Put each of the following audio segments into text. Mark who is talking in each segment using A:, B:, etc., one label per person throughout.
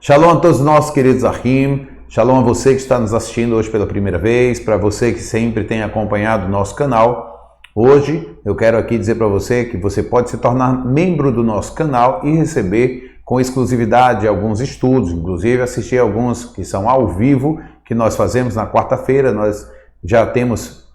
A: Shalom a todos nós, queridos Achim. Shalom a você que está nos assistindo hoje pela primeira vez, para você que sempre tem acompanhado o nosso canal. Hoje eu quero aqui dizer para você que você pode se tornar membro do nosso canal e receber com exclusividade alguns estudos, inclusive assistir alguns que são ao vivo, que nós fazemos na quarta-feira. Nós já estamos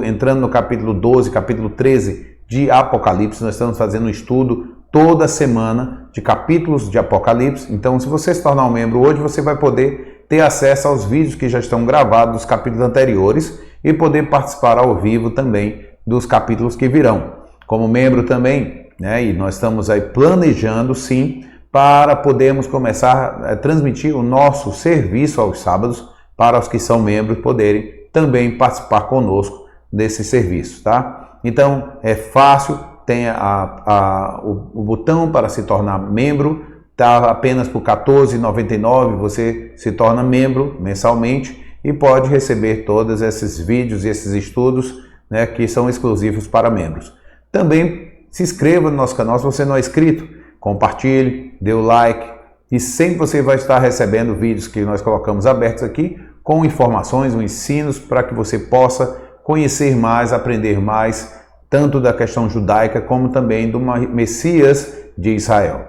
A: entrando no capítulo 12, capítulo 13 de Apocalipse. Nós estamos fazendo um estudo toda semana de capítulos de Apocalipse. Então, se você se tornar um membro hoje, você vai poder ter acesso aos vídeos que já estão gravados dos capítulos anteriores e poder participar ao vivo também dos capítulos que virão. Como membro também, e nós estamos aí planejando, sim, para podermos começar a transmitir o nosso serviço aos sábados para os que são membros poderem também participar conosco desse serviço, tá? Então, é fácil, tem o botão para se tornar membro, tá apenas por R$ 14,99, você se torna membro mensalmente e pode receber todos esses vídeos e esses estudos, que são exclusivos para membros. Também se inscreva no nosso canal se você não é inscrito, compartilhe, dê o like e sempre você vai estar recebendo vídeos que nós colocamos abertos aqui com informações, ensinos para que você possa conhecer mais, aprender mais, tanto da questão judaica como também do Messias de Israel.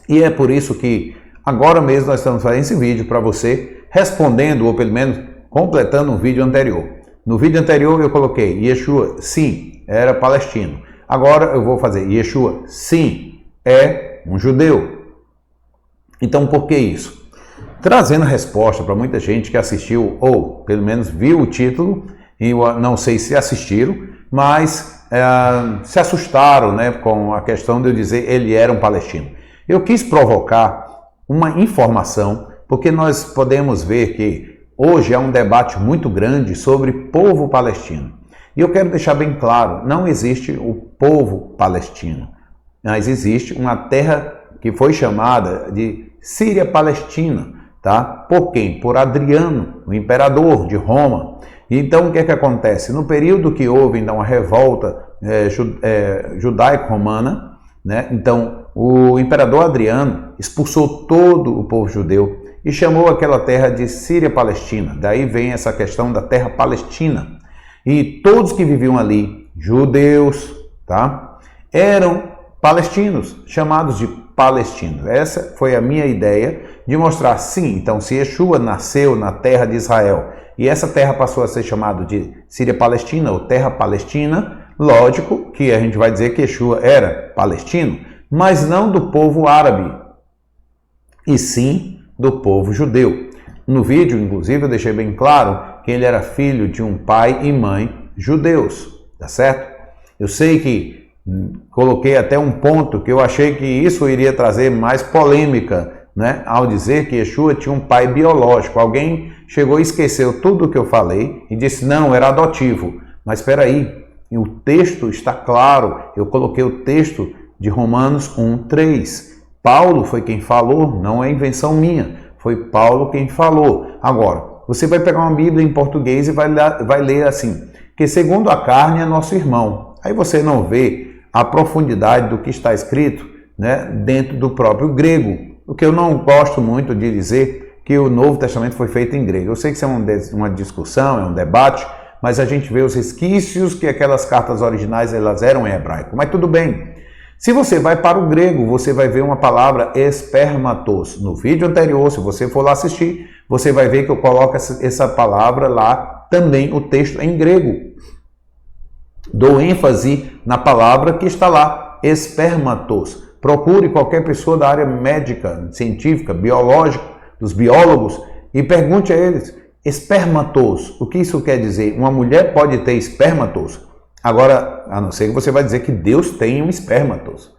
A: E é por isso que agora mesmo nós estamos fazendo esse vídeo para você, respondendo ou pelo menos completando um vídeo anterior. No vídeo anterior eu coloquei Yeshua, sim, era palestino. Agora eu vou fazer Yeshua, sim, é um judeu. Então por que isso? Trazendo a resposta para muita gente que assistiu ou pelo menos viu o título, e eu não sei se assistiram, mas se assustaram com a questão de eu dizer ele era um palestino. Eu quis provocar uma informação, porque nós podemos ver que hoje há um debate muito grande sobre povo palestino. E eu quero deixar bem claro, não existe o povo palestino, mas existe uma terra que foi chamada de Síria-Palestina, tá? Por quem? Por Adriano, o imperador de Roma. Então, o que é que acontece? No período que houve então, a revolta judaico-romana, então o imperador Adriano expulsou todo o povo judeu e chamou aquela terra de Síria-Palestina. Daí vem essa questão da terra palestina. E todos que viviam ali, judeus, tá? Eram palestinos, chamados de palestinos. Essa foi a minha ideia de mostrar, sim, então se Yeshua nasceu na terra de Israel e essa terra passou a ser chamada de Síria-Palestina ou terra palestina, lógico que a gente vai dizer que Yeshua era palestino, mas não do povo árabe, e sim do povo judeu. No vídeo, inclusive, eu deixei bem claro que ele era filho de um pai e mãe judeus, tá certo? Eu sei que coloquei até um ponto que eu achei que isso iria trazer mais polêmica, ao dizer que Yeshua tinha um pai biológico. Alguém chegou e esqueceu tudo o que eu falei e disse, não, era adotivo. Mas espera aí, o texto está claro, eu coloquei o texto de Romanos 1:3. Paulo foi quem falou, não é invenção minha, foi Paulo quem falou. Agora, você vai pegar uma Bíblia em português e vai ler assim, que segundo a carne é nosso irmão. Aí você não vê a profundidade do que está escrito dentro do próprio grego. O que eu não gosto muito de dizer que o Novo Testamento foi feito em grego. Eu sei que isso é uma discussão, é um debate, mas a gente vê os resquícios que aquelas cartas originais elas eram em hebraico. Mas tudo bem. Se você vai para o grego, você vai ver uma palavra espermatos. No vídeo anterior, se você for lá assistir, você vai ver que eu coloco essa palavra lá, também o texto em grego. Dou ênfase na palavra que está lá, espermatos. Procure qualquer pessoa da área médica, científica, biológica, dos biólogos, e pergunte a eles, espermatos, o que isso quer dizer? Uma mulher pode ter espermatos? Agora, a não ser que você vai dizer que Deus tem um espermatos,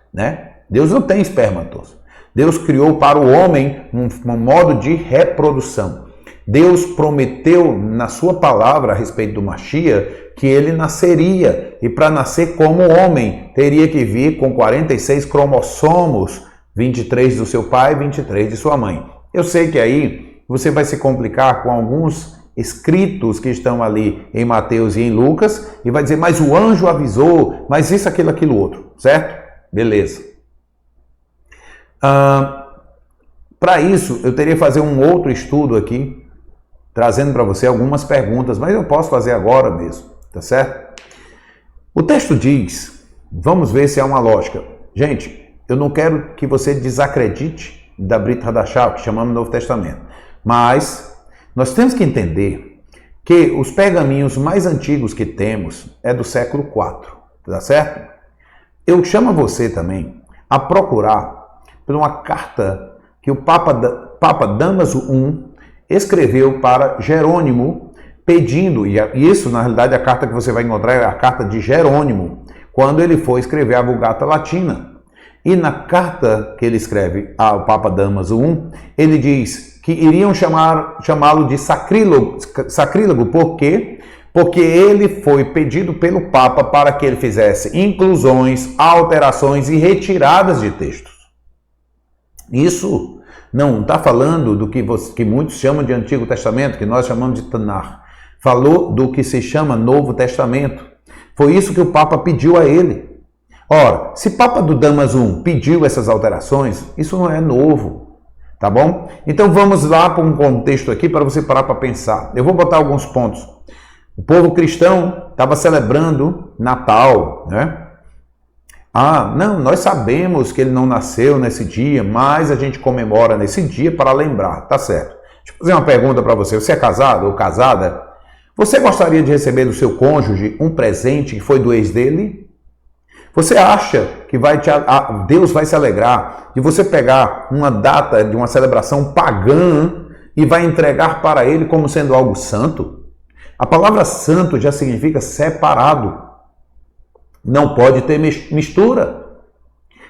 A: Deus não tem espermatos. Deus criou para o homem um modo de reprodução. Deus prometeu na sua palavra a respeito do Mashiach que ele nasceria e para nascer como homem teria que vir com 46 cromossomos, 23 do seu pai e 23 de sua mãe. Eu sei que aí você vai se complicar com alguns escritos que estão ali em Mateus e em Lucas e vai dizer, mas o anjo avisou, mas isso, aquilo, outro, certo? Beleza. Para isso, eu teria que fazer um outro estudo aqui, trazendo para você algumas perguntas, mas eu posso fazer agora mesmo, tá certo? O texto diz, vamos ver se há uma lógica. Gente, eu não quero que você desacredite da Brit Hadashah, que chamamos Novo Testamento, mas nós temos que entender que os pergaminhos mais antigos que temos é do século IV, tá certo? Eu chamo você também a procurar por uma carta que o Papa Damaso I escreveu para Jerônimo, pedindo, e isso na realidade a carta que você vai encontrar é a carta de Jerônimo, quando ele foi escrever a Vulgata Latina. E na carta que ele escreve ao Papa Damaso I, ele diz que iriam chamá-lo de sacrílego, por quê? Porque ele foi pedido pelo Papa para que ele fizesse inclusões, alterações e retiradas de textos. Isso não está falando do que muitos chamam de Antigo Testamento, que nós chamamos de Tanar. Falou do que se chama Novo Testamento. Foi isso que o Papa pediu a ele. Ora, se Papa do Damaso I pediu essas alterações, isso não é novo, tá bom? Então vamos lá para um contexto aqui para você parar para pensar. Eu vou botar alguns pontos. O povo cristão estava celebrando Natal, né? Ah, não, nós sabemos que ele não nasceu nesse dia, mas a gente comemora nesse dia para lembrar, tá certo? Deixa eu fazer uma pergunta para você. Você é casado ou casada? Você gostaria de receber do seu cônjuge um presente que foi do ex dele? Você acha que Deus vai se alegrar de você pegar uma data de uma celebração pagã e vai entregar para ele como sendo algo santo? A palavra santo já significa separado. Não pode ter mistura.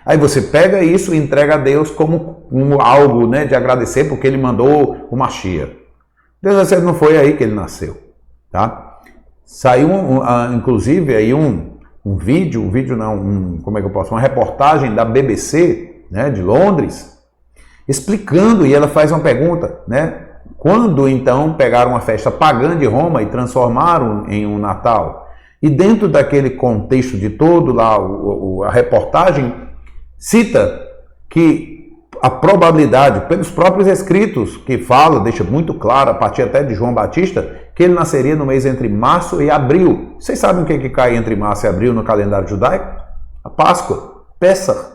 A: Aí você pega isso e entrega a Deus como algo, né, de agradecer porque ele mandou o Mashiach. Deus não foi aí que ele nasceu, tá? Saiu inclusive aí uma reportagem da BBC, né, de Londres, explicando, e ela faz uma pergunta, né? Quando então pegaram uma festa pagã de Roma e transformaram em um Natal? E dentro daquele contexto de todo lá, a reportagem cita que a probabilidade, pelos próprios escritos que fala, deixa muito claro, a partir até de João Batista, que ele nasceria no mês entre março e abril. Vocês sabem o que cai entre março e abril no calendário judaico? A Páscoa, Pessah.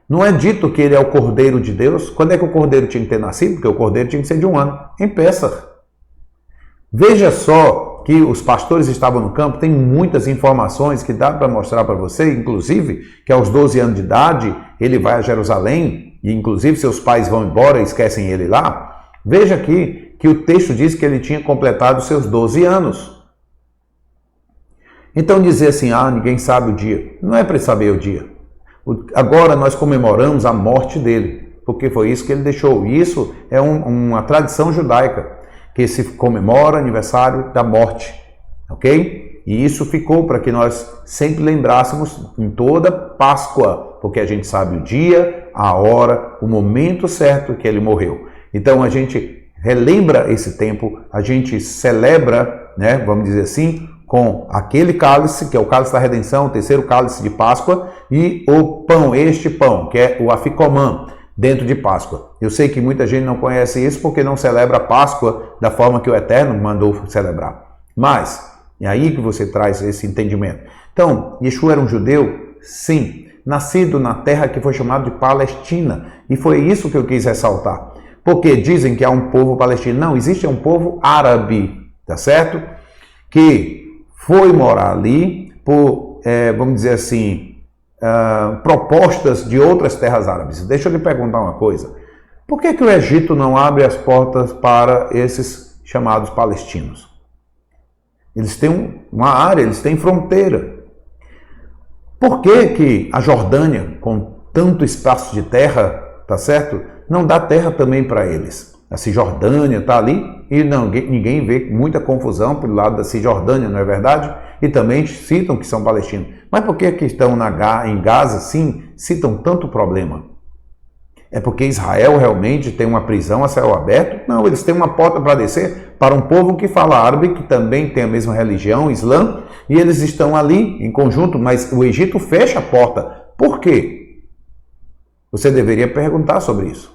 A: Não é dito que ele é o Cordeiro de Deus? Quando é que o Cordeiro tinha que ter nascido? Porque o Cordeiro tinha que ser de um ano, em Pessah. Veja só que os pastores estavam no campo, tem muitas informações que dá para mostrar para você, inclusive que aos 12 anos de idade ele vai a Jerusalém, e inclusive seus pais vão embora e esquecem ele lá. Veja aqui que o texto diz que ele tinha completado seus 12 anos. Então dizer assim, ninguém sabe o dia, não é para saber o dia. Agora nós comemoramos a morte dele, porque foi isso que ele deixou. E isso é uma tradição judaica, que se comemora o aniversário da morte, ok? E isso ficou para que nós sempre lembrássemos em toda Páscoa, porque a gente sabe o dia, a hora, o momento certo que ele morreu. Então a gente relembra esse tempo, a gente celebra, né, vamos dizer assim, com aquele cálice, que é o cálice da redenção, o terceiro cálice de Páscoa, e o pão, este pão, que é o aficomã, dentro de Páscoa. Eu sei que muita gente não conhece isso porque não celebra a Páscoa da forma que o Eterno mandou celebrar. Mas, é aí que você traz esse entendimento. Então, Yeshua era um judeu? Sim. Nascido na terra que foi chamada de Palestina. E foi isso que eu quis ressaltar. Porque dizem que há um povo palestino. Não, existe um povo árabe, tá certo? Que foi morar ali por, vamos dizer assim, propostas de outras terras árabes. Deixa eu lhe perguntar uma coisa. Por que o Egito não abre as portas para esses chamados palestinos? Eles têm uma área, eles têm fronteira. Por que a Jordânia, com tanto espaço de terra, tá certo, não dá terra também para eles? A Cisjordânia está ali e ninguém vê muita confusão pelo lado da Cisjordânia, não é verdade? E também citam que são palestinos. Mas por que estão em Gaza, sim, citam tanto problema? É porque Israel realmente tem uma prisão a céu aberto? Não, eles têm uma porta para descer para um povo que fala árabe, que também tem a mesma religião, Islã, e eles estão ali em conjunto, mas o Egito fecha a porta. Por quê? Você deveria perguntar sobre isso.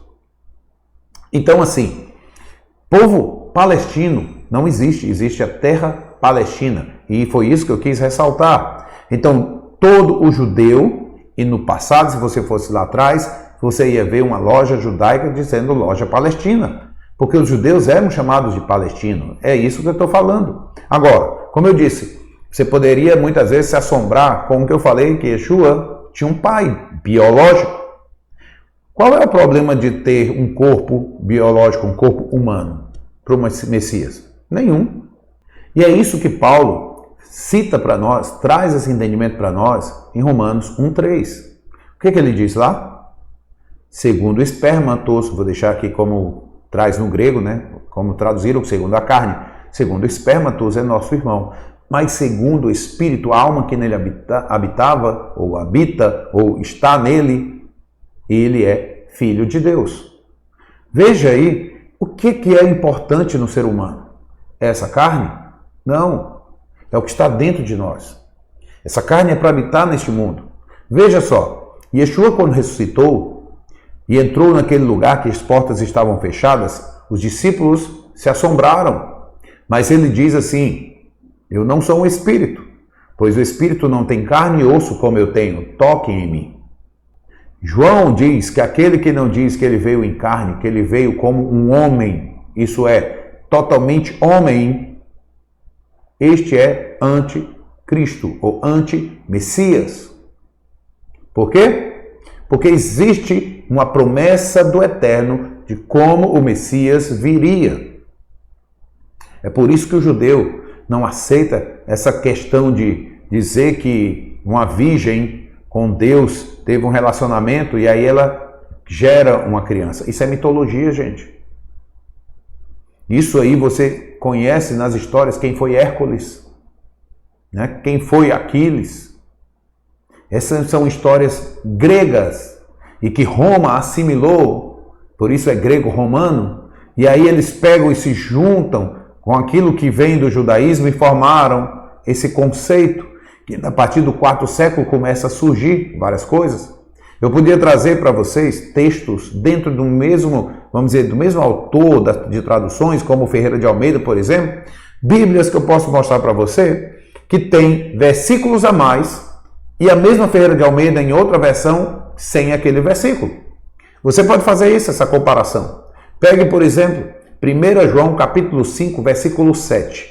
A: Então, assim, povo palestino não existe, existe a terra Palestina. E foi isso que eu quis ressaltar. Então, todo o judeu, e no passado, se você fosse lá atrás, você ia ver uma loja judaica dizendo loja palestina. Porque os judeus eram chamados de palestino. É isso que eu estou falando. Agora, como eu disse, você poderia muitas vezes se assombrar com o que eu falei, que Yeshua tinha um pai biológico. Qual é o problema de ter um corpo biológico, um corpo humano para o Messias? Nenhum. E é isso que Paulo cita para nós, traz esse entendimento para nós em Romanos 1,3. O que ele diz lá? Segundo o espermatos, vou deixar aqui como traz no grego, né? Como traduziram segundo a carne. Segundo o espermatos é nosso irmão. Mas segundo o espírito, a alma que nele habitava, ou habita, ou está nele, ele é filho de Deus. Veja aí, o que é importante no ser humano? É essa carne? Não. É o que está dentro de nós. Essa carne é para habitar neste mundo. Veja só, Yeshua quando ressuscitou e entrou naquele lugar que as portas estavam fechadas, os discípulos se assombraram. Mas ele diz assim, eu não sou um espírito, pois o espírito não tem carne e osso como eu tenho, toquem em mim. João diz que aquele que não diz que ele veio em carne, que ele veio como um homem, isso é, totalmente homem, este é anticristo ou anti-messias. Por quê? Porque existe uma promessa do Eterno de como o Messias viria. É por isso que o judeu não aceita essa questão de dizer que uma virgem com Deus teve um relacionamento e aí ela gera uma criança. Isso é mitologia, gente. Isso aí você conhece nas histórias quem foi Hércules, né? Quem foi Aquiles. Essas são histórias gregas e que Roma assimilou, por isso é grego-romano, e aí eles pegam e se juntam com aquilo que vem do judaísmo e formaram esse conceito, que a partir do 4º século começa a surgir várias coisas. Eu poderia trazer para vocês textos dentro do mesmo, vamos dizer, do mesmo autor de traduções, como Ferreira de Almeida, por exemplo, Bíblias que eu posso mostrar para você, que tem versículos a mais, e a mesma Ferreira de Almeida em outra versão, sem aquele versículo. Você pode fazer isso, essa comparação. Pegue, por exemplo, 1 João capítulo 5, versículo 7.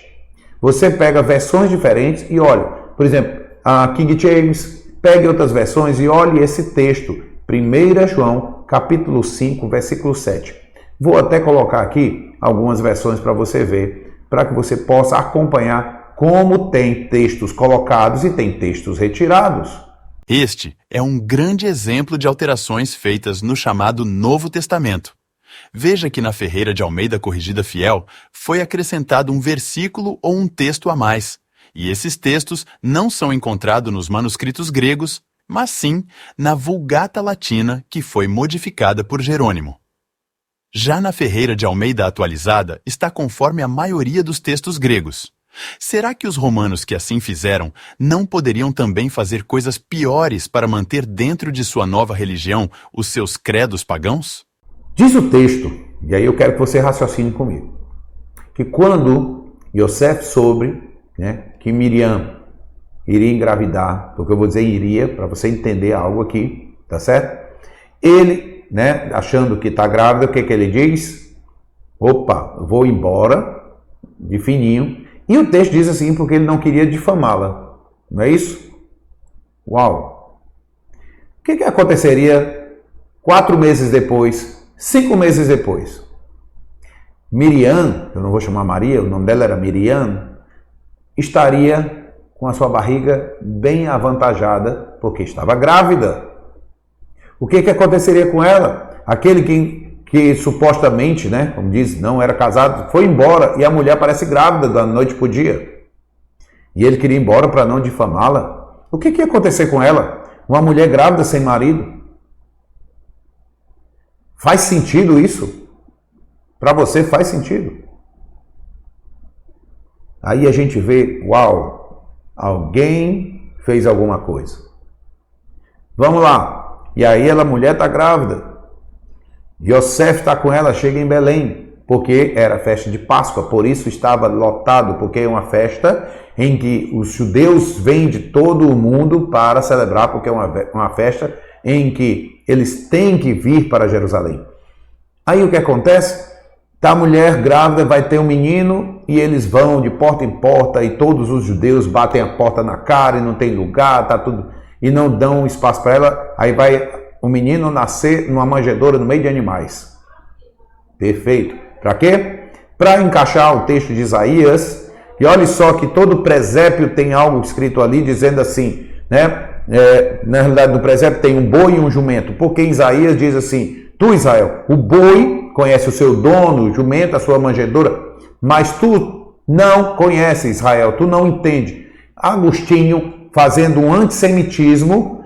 A: Você pega versões diferentes e olha, por exemplo, a King James, pegue outras versões e olhe esse texto, 1 João capítulo 5, versículo 7. Vou até colocar aqui algumas versões para você ver, para que você possa acompanhar como tem textos colocados e tem textos retirados.
B: Este é um grande exemplo de alterações feitas no chamado Novo Testamento. Veja que na Ferreira de Almeida Corrigida Fiel foi acrescentado um versículo ou um texto a mais, e esses textos não são encontrados nos manuscritos gregos, mas sim na Vulgata Latina, que foi modificada por Jerônimo. Já na Ferreira de Almeida Atualizada está conforme a maioria dos textos gregos. Será que os romanos que assim fizeram não poderiam também fazer coisas piores para manter dentro de sua nova religião os seus credos pagãos?
A: Diz o texto, e aí eu quero que você raciocine comigo, que quando Yosef soube, que Miriam iria engravidar, porque eu vou dizer iria, para você entender algo aqui, tá certo? Ele, achando que está grávida, o que ele diz? Opa, eu vou embora, de fininho. E o texto diz assim, porque ele não queria difamá-la, não é isso? Uau! O que aconteceria 4 meses depois, 5 meses depois? Miriam, eu não vou chamar Maria, o nome dela era Miriam, estaria com a sua barriga bem avantajada, porque estava grávida. O que aconteceria com ela? Aquele que supostamente, como diz, não era casado, foi embora e a mulher parece grávida da noite para o dia. E ele queria ir embora para não difamá-la. O que ia acontecer com ela? Uma mulher grávida sem marido? Faz sentido isso? Para você faz sentido? Aí a gente vê, uau, alguém fez alguma coisa. Vamos lá. E aí a mulher está grávida. Yosef está com ela, chega em Belém, porque era festa de Páscoa, por isso estava lotado, porque é uma festa em que os judeus vêm de todo o mundo para celebrar, porque é uma festa em que eles têm que vir para Jerusalém. Aí o que acontece? Tá a mulher grávida, vai ter um menino e eles vão de porta em porta e todos os judeus batem a porta na cara e não tem lugar, tá tudo e não dão espaço para ela. Aí vai o menino nascer numa manjedoura no meio de animais. Perfeito. Para quê? Para encaixar o texto de Isaías. E olha só que todo presépio tem algo escrito ali dizendo assim, né? Na realidade, no presépio tem um boi e um jumento, porque Isaías diz assim: tu, Israel, o boi conhece o seu dono, o jumento, a sua manjedoura, mas tu não conhece, Israel, tu não entende. Agostinho, fazendo um antissemitismo,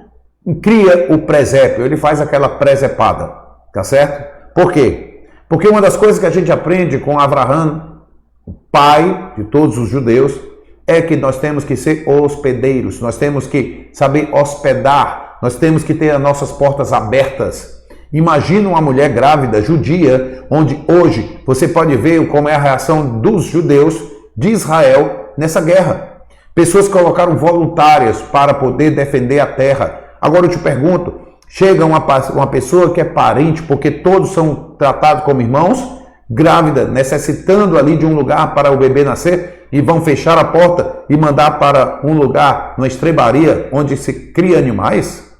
A: cria o presépio, ele faz aquela presepada, tá certo? Por quê? Porque uma das coisas que a gente aprende com Abraão, o pai de todos os judeus, é que nós temos que ser hospedeiros, nós temos que saber hospedar, nós temos que ter as nossas portas abertas. Imagina uma mulher grávida judia, onde hoje você pode ver como é a reação dos judeus de Israel nessa guerra. Pessoas colocaram voluntárias para poder defender a terra. Agora eu te pergunto, chega uma pessoa que é parente, porque todos são tratados como irmãos, grávida, necessitando ali de um lugar para o bebê nascer, e vão fechar a porta e mandar para um lugar, uma estrebaria, onde se cria animais?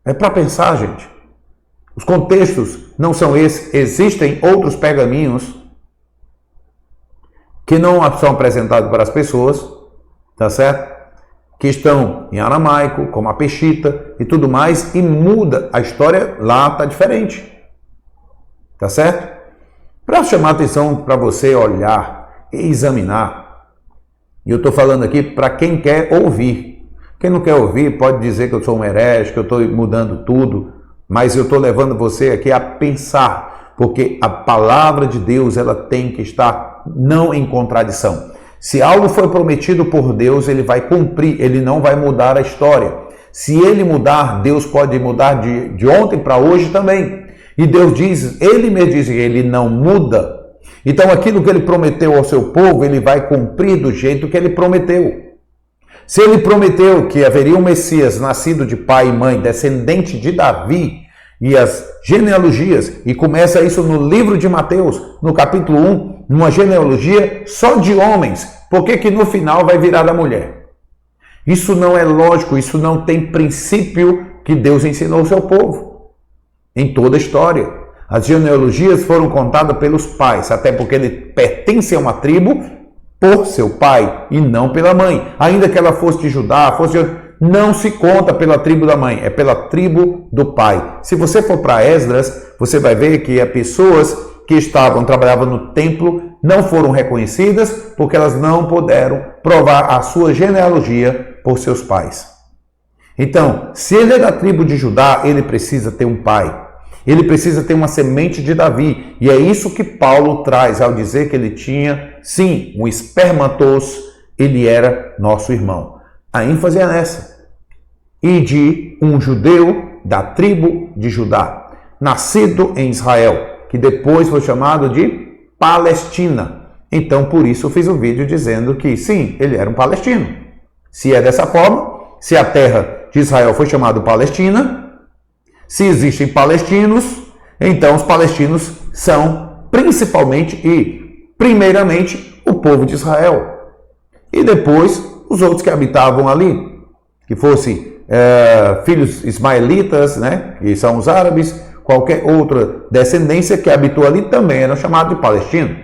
A: É para pensar, gente. Os contextos não são esses. Existem outros pergaminhos que não são apresentados para as pessoas, tá certo? Que estão em aramaico, como a Peshita e tudo mais, e muda. A história lá está diferente. Tá certo? Para chamar atenção para você olhar e examinar. E eu estou falando aqui para quem quer ouvir. Quem não quer ouvir pode dizer que eu sou um herege, que eu estou mudando tudo, mas eu estou levando você aqui a pensar, porque a palavra de Deus ela tem que estar não em contradição. Se algo foi prometido por Deus, ele vai cumprir, ele não vai mudar a história. Se ele mudar, Deus pode mudar de ontem para hoje também. E Deus diz, ele me diz que ele não muda. Então aquilo que ele prometeu ao seu povo, ele vai cumprir do jeito que ele prometeu. Se ele prometeu que haveria um Messias nascido de pai e mãe, descendente de Davi, e as genealogias, e começa isso no livro de Mateus, no capítulo 1, numa genealogia só de homens, por que no final vai virar da mulher? Isso não é lógico, isso não tem princípio que Deus ensinou ao seu povo, em toda a história. As genealogias foram contadas pelos pais, até porque ele pertence a uma tribo, por seu pai e não pela mãe. Ainda que ela fosse de Judá, não se conta pela tribo da mãe, é pela tribo do pai. Se você for para Esdras, você vai ver que as pessoas que trabalhavam no templo não foram reconhecidas porque elas não puderam provar a sua genealogia por seus pais. Então, se ele é da tribo de Judá, ele precisa ter um pai. Ele precisa ter uma semente de Davi. E é isso que Paulo traz ao dizer que ele tinha, sim, um espermatos, ele era nosso irmão. A ênfase é nessa. E de um judeu da tribo de Judá, nascido em Israel, que depois foi chamado de Palestina. Então, por isso eu fiz um vídeo dizendo que, sim, ele era um palestino. Se é dessa forma, se a terra de Israel foi chamada Palestina, se existem palestinos, então os palestinos são principalmente e primeiramente o povo de Israel. E depois os outros que habitavam ali, que fossem filhos ismaelitas, né, que são os árabes, qualquer outra descendência que habitou ali também eram chamados de palestino.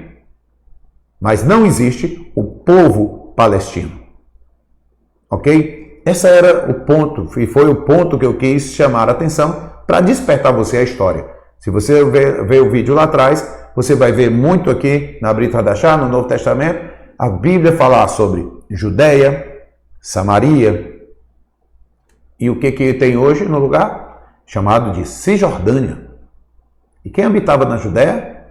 A: Mas não existe o povo palestino. Ok? Esse era o ponto, e foi o ponto que eu quis chamar a atenção para despertar você a história. Se você ver o vídeo lá atrás, você vai ver muito aqui na Brit Hadashah, no Novo Testamento, a Bíblia falar sobre Judeia, Samaria e o que tem hoje no lugar? Chamado de Cisjordânia. E quem habitava na Judeia?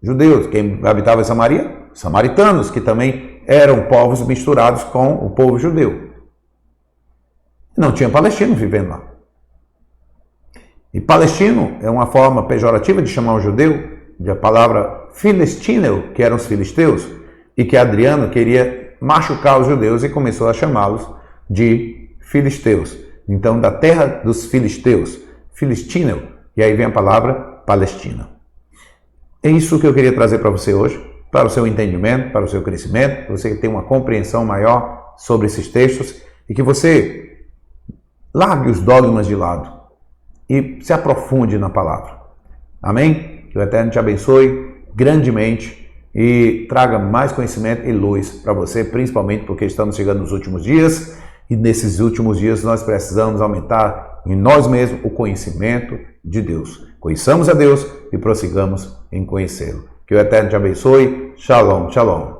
A: Judeus. Quem habitava em Samaria? Samaritanos, que também eram povos misturados com o povo judeu. Não tinha palestinos vivendo lá. E palestino é uma forma pejorativa de chamar o judeu, da palavra filistíneo, que eram os filisteus, e que Adriano queria machucar os judeus e começou a chamá-los de filisteus. Então, da terra dos filisteus, filistíneo, e aí vem a palavra Palestina. É isso que eu queria trazer para você hoje, para o seu entendimento, para o seu crescimento, para você ter uma compreensão maior sobre esses textos e que você largue os dogmas de lado e se aprofunde na palavra. Amém? Que o Eterno te abençoe grandemente e traga mais conhecimento e luz para você, principalmente porque estamos chegando nos últimos dias e nesses últimos dias nós precisamos aumentar em nós mesmos o conhecimento de Deus. Conheçamos a Deus e prossigamos em conhecê-lo. Que o Eterno te abençoe. Shalom, shalom.